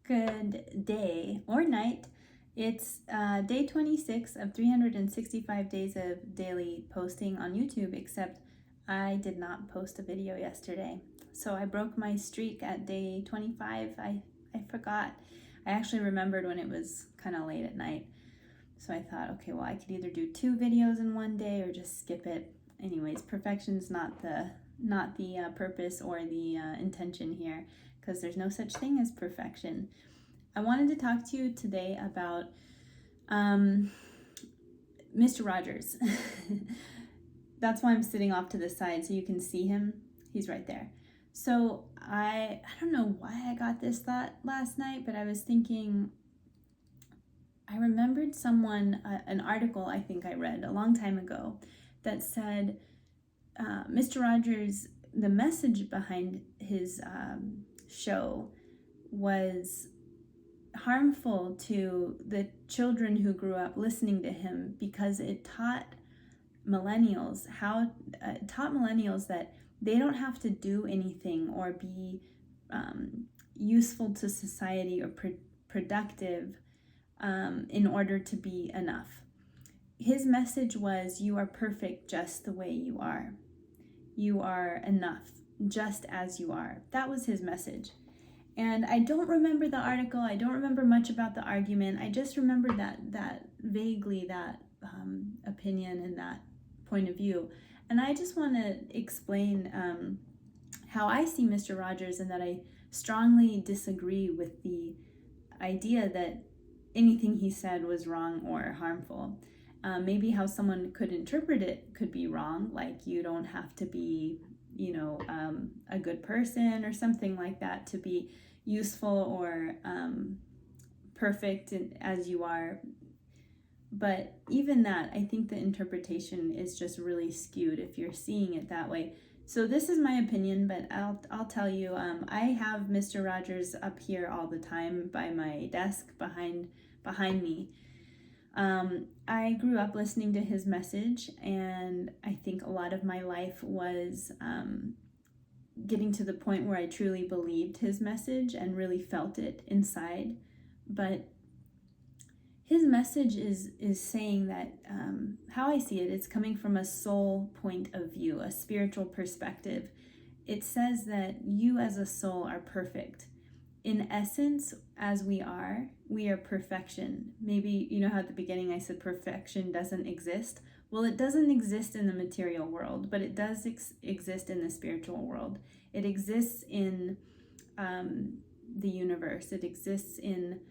Good day or night. It's day 26 of 365 days of daily posting on YouTube, except I did not post a video yesterday. So I broke my streak at day 25. I forgot. I actually remembered when it was kind of late at night. So I thought, okay, well, I could either do 2 videos in one day or just skip it. Anyways, perfection's not the purpose or the intention here, because there's no such thing as perfection. I wanted to talk to you today about Mr. Rogers. That's why I'm sitting off to the side so you can see him. He's right there. So I don't know why I got this thought last night, but I was thinking, I remembered someone, an article I think I read a long time ago that said Mr. Rogers, the message behind his show was harmful to the children who grew up listening to him, because it taught millennials that they don't have to do anything or be useful to society or productive in order to be enough. His message was, you are perfect just the way you are. You are enough just as you are. That was his message. And I don't remember the article. I don't remember much about the argument. I just remember that vaguely, that opinion and that point of view. And I just want to explain how I see Mr. Rogers, and that I strongly disagree with the idea that anything he said was wrong or harmful. Maybe how someone could interpret it could be wrong, like you don't have to be, a good person or something like that to be useful or perfect as you are. But even that, I think the interpretation is just really skewed if you're seeing it that way. So this is my opinion, but I'll tell you, I have Mr. Rogers up here all the time by my desk behind me. I grew up listening to his message, and I think a lot of my life was getting to the point where I truly believed his message and really felt it inside. But his message is saying that, how I see it, it's coming from a soul point of view, a spiritual perspective. It says that you as a soul are perfect. In essence, as we are perfection. Maybe, how at the beginning I said perfection doesn't exist. Well, it doesn't exist in the material world, but it does exist in the spiritual world. It exists in the universe. It exists in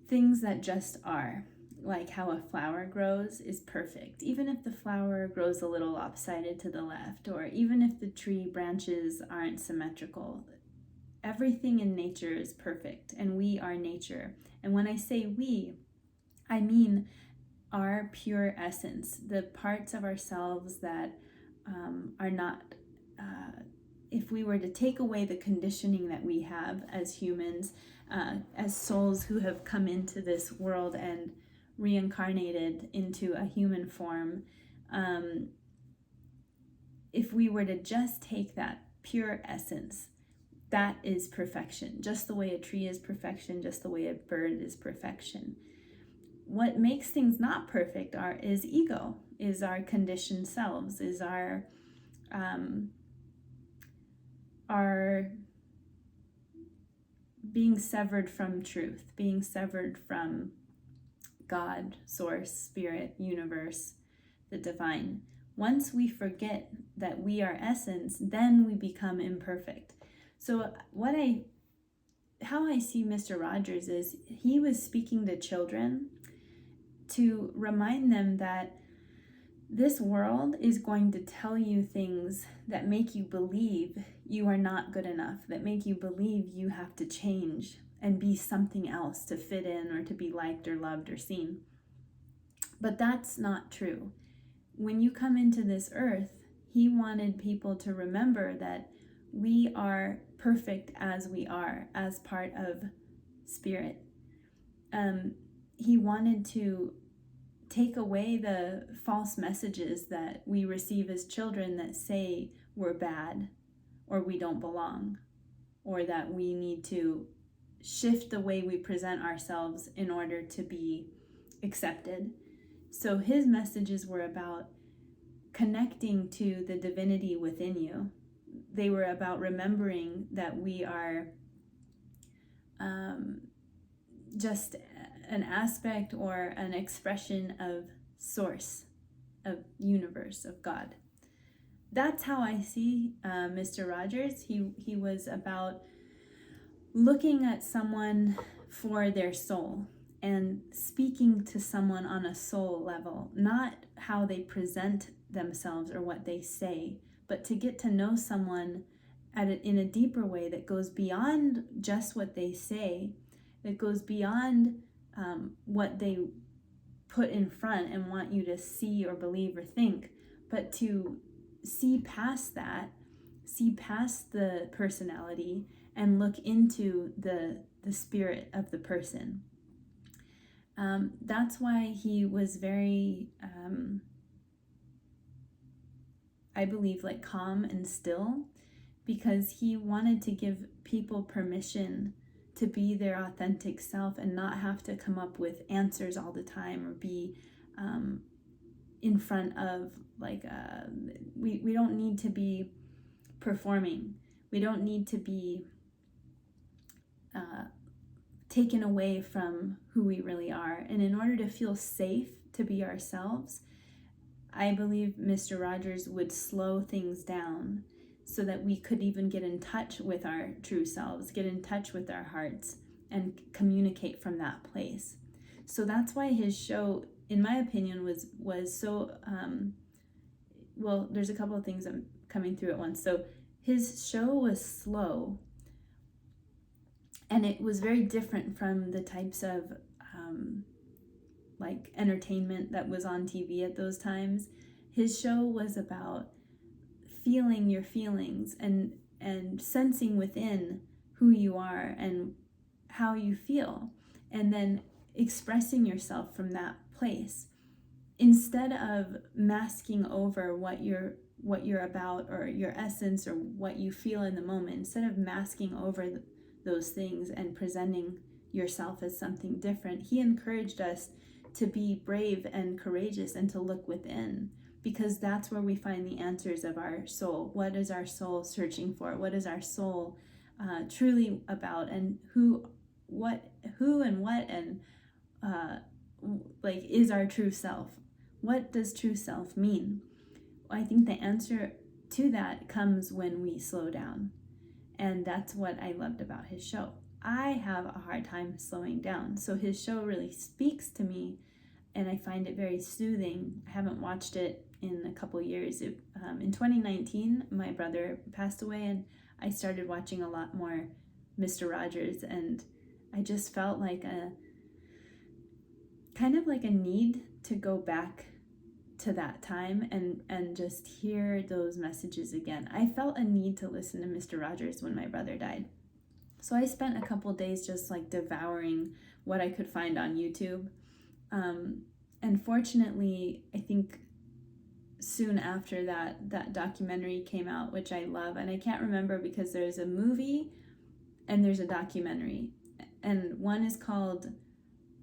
things that just are. Like how a flower grows is perfect. Even if the flower grows a little lopsided to the left, or even if the tree branches aren't symmetrical, everything in nature is perfect, and we are nature. And when I say we, I mean our pure essence, the parts of ourselves that are not, if we were to take away the conditioning that we have as humans, as souls who have come into this world and reincarnated into a human form, if we were to just take that pure essence, that is perfection. Just the way a tree is perfection, just the way a bird is perfection. What makes things not perfect is ego, is our conditioned selves, is our being severed from truth, being severed from God, source, spirit, universe, the divine. Once we forget that we are essence, then we become imperfect. So how I see Mr. Rogers is, he was speaking to children to remind them that this world is going to tell you things that make you believe you are not good enough, that make you believe you have to change and be something else to fit in or to be liked or loved or seen. But that's not true. When you come into this earth, he wanted people to remember that we are perfect as we are, as part of spirit. He wanted to take away the false messages that we receive as children that say we're bad, or we don't belong, or that we need to shift the way we present ourselves in order to be accepted. So his messages were about connecting to the divinity within you. They were about remembering that we are just an aspect or an expression of source, of universe, of God. That's how I see Mr. Rogers. He was about looking at someone for their soul and speaking to someone on a soul level, not how they present themselves or what they say, but to get to know someone in a deeper way that goes beyond just what they say, that goes beyond what they put in front and want you to see or believe or think, but to see past that, see past the personality and look into the spirit of the person. That's why he was very, I believe, like calm and still, because he wanted to give people permission to be their authentic self and not have to come up with answers all the time or be in front of we don't need to be performing. We don't need to be taken away from who we really are. And in order to feel safe to be ourselves, I believe Mr. Rogers would slow things down so that we could even get in touch with our true selves, get in touch with our hearts, and communicate from that place. So that's why his show, in my opinion, was so, well, there's a couple of things I'm coming through at once. So his show was slow, and it was very different from the types of like entertainment that was on TV at those times. His show was about feeling your feelings and sensing within who you are and how you feel, and then expressing yourself from that place instead of masking over what you're about or your essence or what you feel in the moment. Instead of masking over those things and presenting yourself as something different, he encouraged us to be brave and courageous and to look within, because that's where we find the answers of our soul. What is our soul searching for? What is our soul truly about? And who and what and like is our true self? What does true self mean? I think the answer to that comes when we slow down. And that's what I loved about his show. I have a hard time slowing down. So his show really speaks to me, and I find it very soothing. I haven't watched it in a couple years. In 2019, my brother passed away, and I started watching a lot more Mr. Rogers, and I just felt like a need to go back to that time and just hear those messages again. I felt a need to listen to Mr. Rogers when my brother died. So I spent a couple days just like devouring what I could find on YouTube. And fortunately, I think soon after that documentary came out, which I love, and I can't remember because there's a movie and there's a documentary, and one is called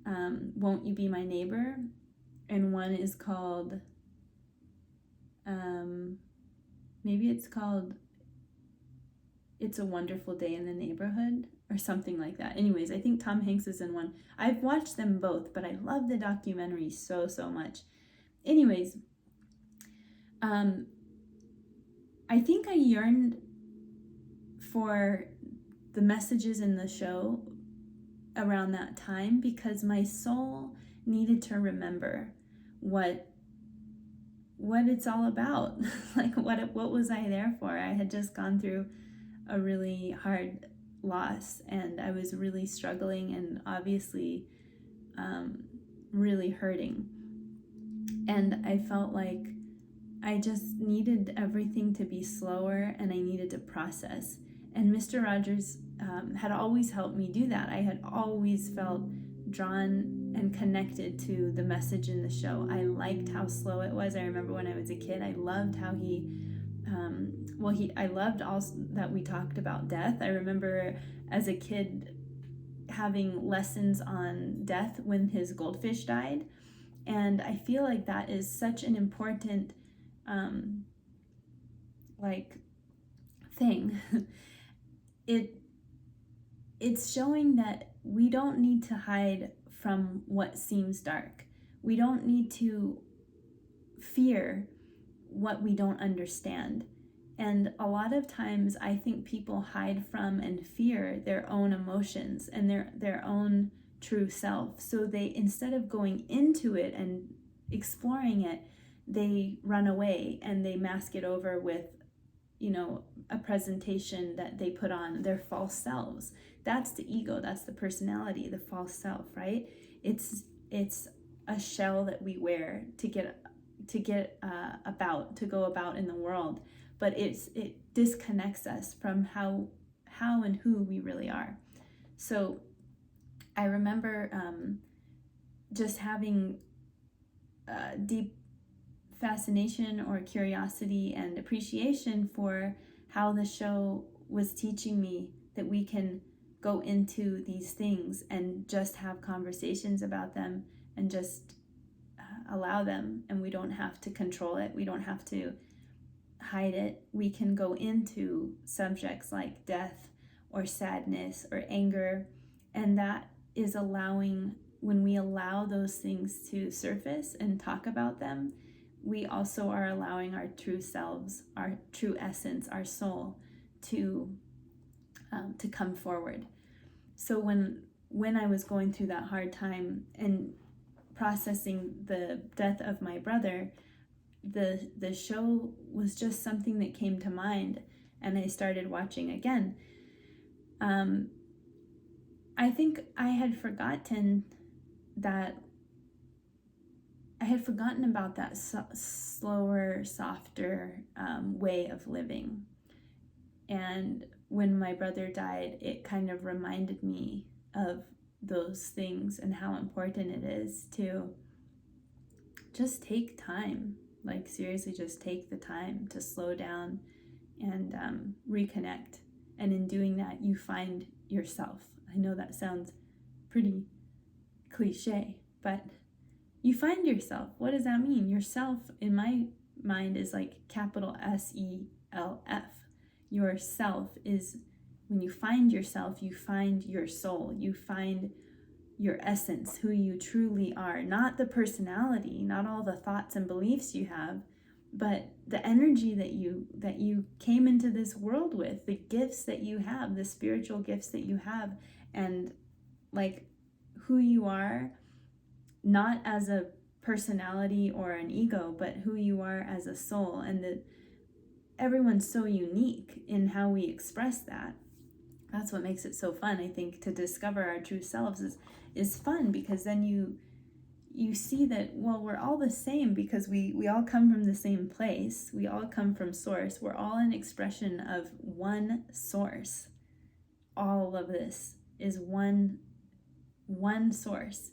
Won't You Be My Neighbor, and one is called maybe it's called It's a Wonderful Day in the Neighborhood or something like that. Anyways, I think Tom Hanks is in one. I've watched them both, but I love the documentary so much. Anyways, I think I yearned for the messages in the show around that time because my soul needed to remember what it's all about. Like what was I there for? I had just gone through a really hard loss, and I was really struggling and obviously really hurting, and I felt like I just needed everything to be slower, and I needed to process. And Mr. Rogers had always helped me do that. I had always felt drawn and connected to the message in the show. I liked how slow it was. I remember when I was a kid, I loved how I loved also that we talked about death. I remember as a kid having lessons on death when his goldfish died. And I feel like that is such an important like thing. It's showing that we don't need to hide from what seems dark. We don't need to fear what we don't understand. And a lot of times I think people hide from and fear their own emotions and their own true self. So they, instead of going into it and exploring it, they run away and they mask it over with, a presentation that they put on, their false selves. That's the ego, that's the personality, the false self, right? It's a shell that we wear to go about in the world, but it disconnects us from how and who we really are. So I remember just having deep fascination or curiosity and appreciation for how the show was teaching me that we can go into these things and just have conversations about them and just allow them, and we don't have to control it, we don't have to hide it. We can go into subjects like death or sadness or anger, and that is allowing, when we allow those things to surface and talk about them, we also are allowing our true selves, our true essence, our soul to come forward. So when I was going through that hard time and processing the death of my brother, the show was just something that came to mind, and I started watching again. I think I had forgotten about that slower, softer way of living. And when my brother died, it kind of reminded me of those things and how important it is to just take time. Like, seriously, just take the time to slow down and reconnect. And in doing that, you find yourself. I know that sounds pretty cliche, but you find yourself. What does that mean? Yourself, in my mind, is like capital SELF. Yourself is, when you find yourself, you find your soul, you find your essence, who you truly are, not the personality, not all the thoughts and beliefs you have, but the energy that you came into this world with, the gifts that you have, the spiritual gifts that you have, and like who you are, not as a personality or an ego, but who you are as a soul. And that everyone's so unique in how we express that. That's what makes it so fun, I think, to discover our true selves is fun, because then you see that, well, we're all the same, because we all come from the same place. We all come from source. We're all an expression of one source. All of this is one source.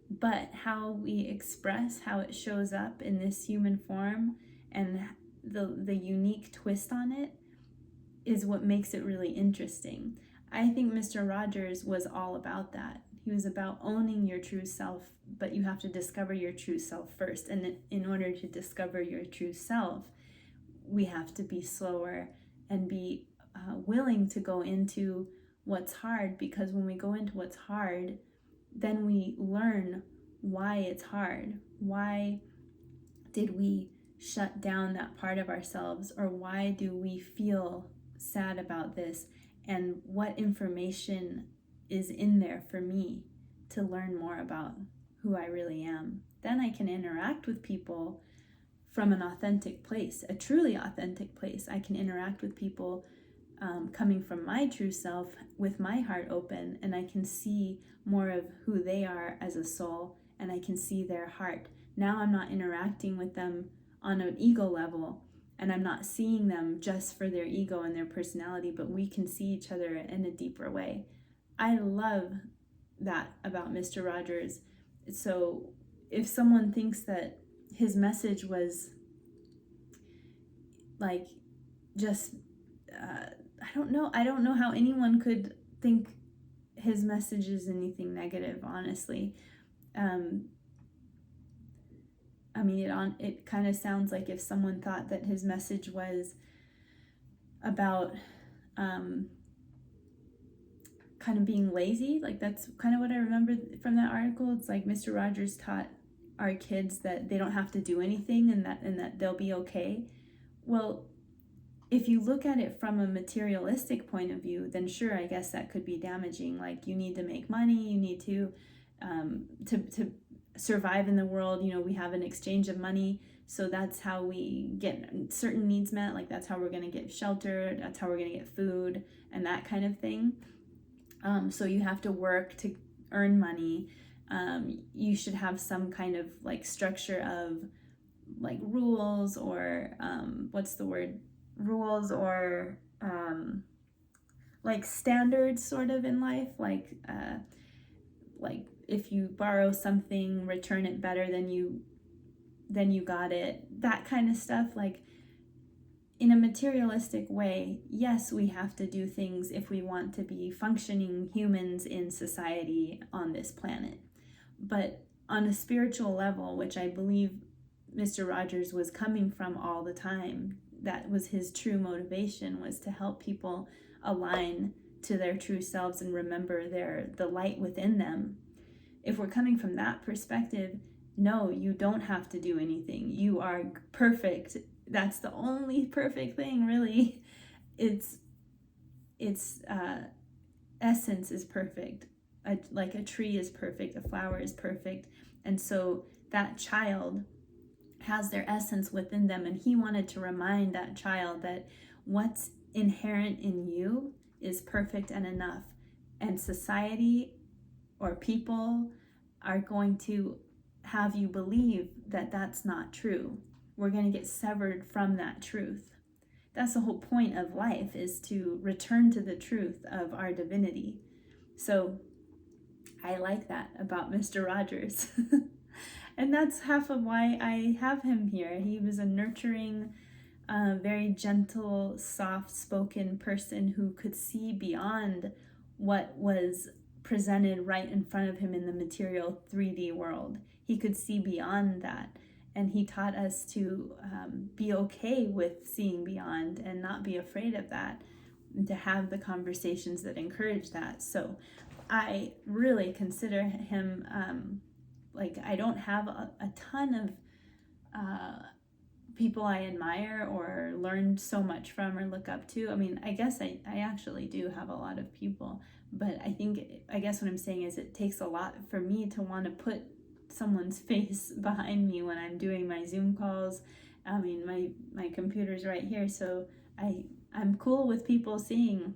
But how we express, how it shows up in this human form, and the unique twist on it is what makes it really interesting. I think Mr. Rogers was all about that. He was about owning your true self, but you have to discover your true self first. And in order to discover your true self, we have to be slower and be willing to go into what's hard, because when we go into what's hard, then we learn why it's hard. Why did we shut down that part of ourselves, or why do we feel sad about this, and what information is in there for me to learn more about who I really am. Then I can interact with people from an authentic place, a truly authentic place. I can interact with people coming from my true self with my heart open, and I can see more of who they are as a soul, and I can see their heart. Now I'm not interacting with them on an ego level, and I'm not seeing them just for their ego and their personality, but we can see each other in a deeper way. I love that about Mr. Rogers. So if someone thinks that his message was like just I don't know how anyone could think his message is anything negative, honestly. I mean, it kind of sounds like if someone thought that his message was about kind of being lazy, like that's kind of what I remember from that article. It's like Mr. Rogers taught our kids that they don't have to do anything and that they'll be okay. Well, if you look at it from a materialistic point of view, then sure, I guess that could be damaging. Like, you need to make money, you need to survive in the world. You know, we have an exchange of money, so that's how we get certain needs met. Like, that's how we're going to get shelter, that's how we're going to get food, and that kind of thing. So you have to work to earn money. You should have some kind of like structure of like rules or rules or like standards sort of in life, like if you borrow something, return it better than you got it, that kind of stuff. Like, in a materialistic way, yes, we have to do things if we want to be functioning humans in society on this planet. But on a spiritual level, which I believe Mr. Rogers was coming from all the time, that was his true motivation, was to help people align to their true selves and remember the light within them. If we're coming from that perspective, no, you don't have to do anything. You are perfect. That's the only perfect thing, really. Its essence is perfect. Like a tree is perfect, a flower is perfect. And so that child has their essence within them, and he wanted to remind that child that what's inherent in you is perfect and enough. And society or people are going to have you believe that that's not true. We're going to get severed from that truth. That's the whole point of life, is to return to the truth of our divinity. So I like that about Mr. Rogers. And that's half of why I have him here. He was a nurturing, very gentle, soft-spoken person who could see beyond what was presented right in front of him in the material 3D world. He could see beyond that. And he taught us to be okay with seeing beyond and not be afraid of that, and to have the conversations that encourage that. So I really consider him, I don't have a ton of people I admire or learned so much from or look up to. I mean, I guess I actually do have a lot of people, but I guess what I'm saying is it takes a lot for me to want to put someone's face behind me when I'm doing my Zoom calls. I mean, my computer's right here, so I'm cool with people seeing,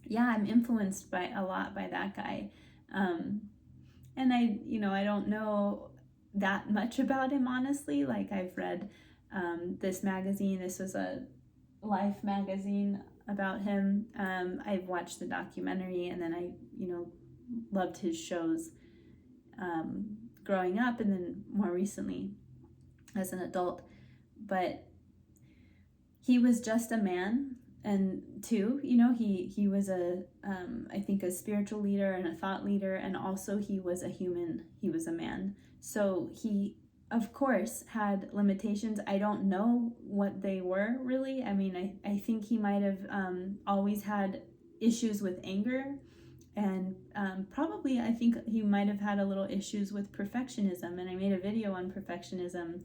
yeah, I'm influenced by a lot by that guy. And I don't know that much about him, honestly. Like, I've read this magazine. This was a Life magazine about him. I've watched the documentary, and then I loved his shows growing up, and then more recently as an adult. But he was just a man, and too, he was I think a spiritual leader and a thought leader, and also he was a human. He was a man. So he, of course, had limitations. I don't know what they were, really. I mean, I think he might have always had issues with anger, and probably I think he might have had a little issues with perfectionism. And I made a video on perfectionism,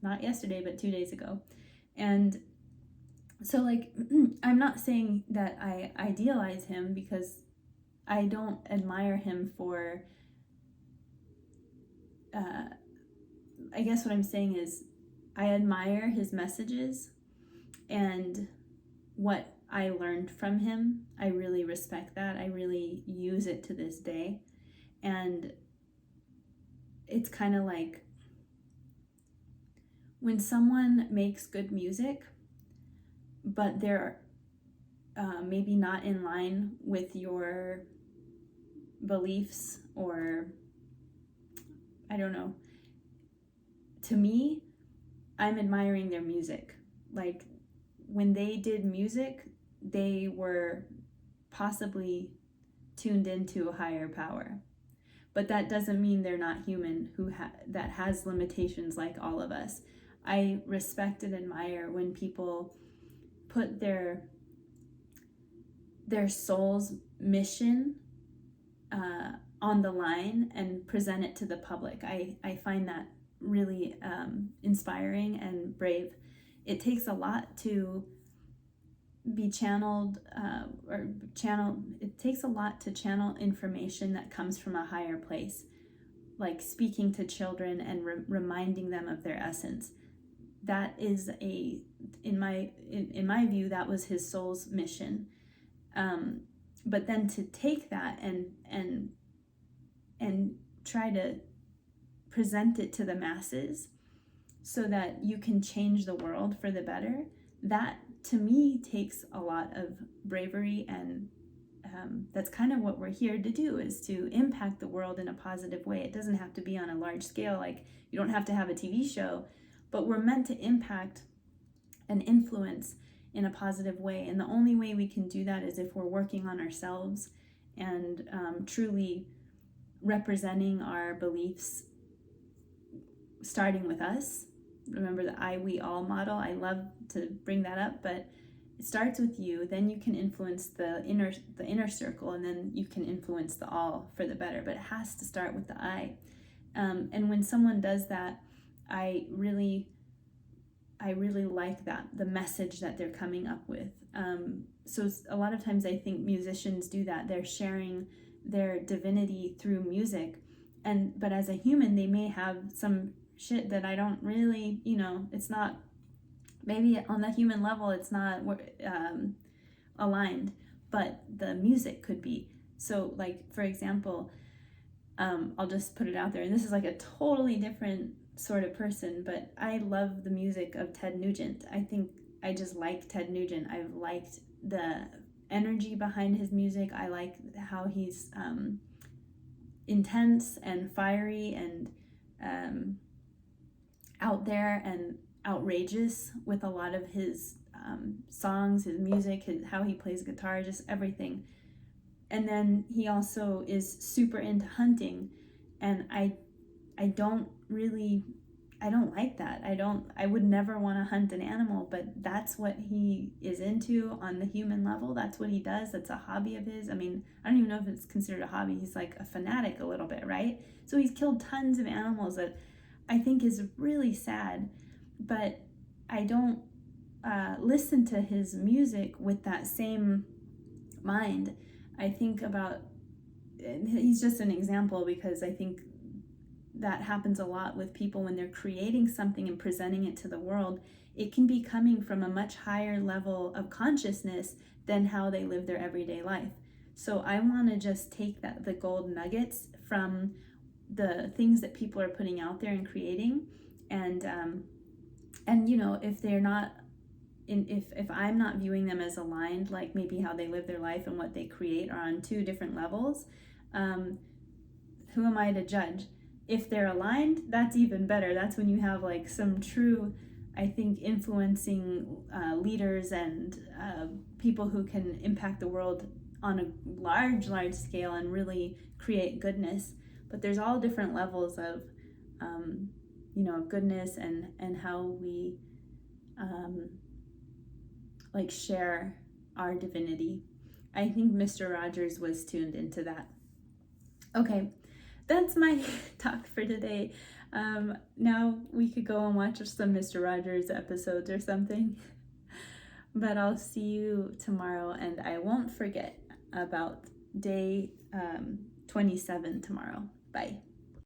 not yesterday, but 2 days ago. And so, I'm not saying that I idealize him, because I don't admire him for, I guess what I'm saying is I admire his messages, and what I learned from him, I really respect that. I really use it to this day. And it's kind of like when someone makes good music, but they're maybe not in line with your beliefs, or I don't know. To me, I'm admiring their music. Like, when they did music, they were possibly tuned into a higher power. But that doesn't mean they're not human, that has limitations like all of us. I respect and admire when people put their soul's mission on the line and present it to the public. I find that really inspiring and brave. It takes a lot to be channeled it takes a lot to channel information that comes from a higher place, like speaking to children and reminding them of their essence. That is in my view, that was his soul's mission. But then to take that and try to present it to the masses so that you can change the world for the better, that to me takes a lot of bravery, and that's kind of what we're here to do, is to impact the world in a positive way. It doesn't have to be on a large scale, like you don't have to have a TV show, but we're meant to impact and influence in a positive way. And the only way we can do that is if we're working on ourselves and truly representing our beliefs, starting with us. Remember the I, we, all model. I love to bring that up, but it starts with you. Then you can influence the inner circle, and then you can influence the all for the better. But it has to start with the I. And when someone does that, I really like that, the message that they're coming up with. So a lot of times I think musicians do that. They're sharing their divinity through music, but as a human, they may have some shit that I don't really, it's not, maybe on the human level, it's not aligned, but the music could be. So like, for example, I'll just put it out there, and this is like a totally different sort of person, but I love the music of Ted Nugent. I just like Ted Nugent. I've liked the energy behind his music. I like how he's intense and fiery and out there and outrageous with a lot of his songs, his music, how he plays guitar, just everything. And then he also is super into hunting, and I don't like that. I would never want to hunt an animal, but that's what he is into on the human level. That's what he does. That's a hobby of his. I mean, I don't even know if it's considered a hobby. He's like a fanatic a little bit, right? So he's killed tons of animals that I think is really sad, but I don't listen to his music with that same mind. I think about, he's just an example, because I think that happens a lot with people when they're creating something and presenting it to the world. It can be coming from a much higher level of consciousness than how they live their everyday life. So I want to just take the gold nuggets from the things that people are putting out there and creating, and if they're not if I'm not viewing them as aligned, like maybe how they live their life and what they create are on two different levels, who am I to judge? If they're aligned, that's even better. That's when you have like some true, I think, influencing leaders and people who can impact the world on a large scale and really create goodness. But there's all different levels of goodness and how we share our divinity. I think Mr. Rogers was tuned into that. Okay, that's my talk for today. Now we could go and watch some Mr. Rogers episodes or something. But I'll see you tomorrow, and I won't forget about day 27 tomorrow. Bye.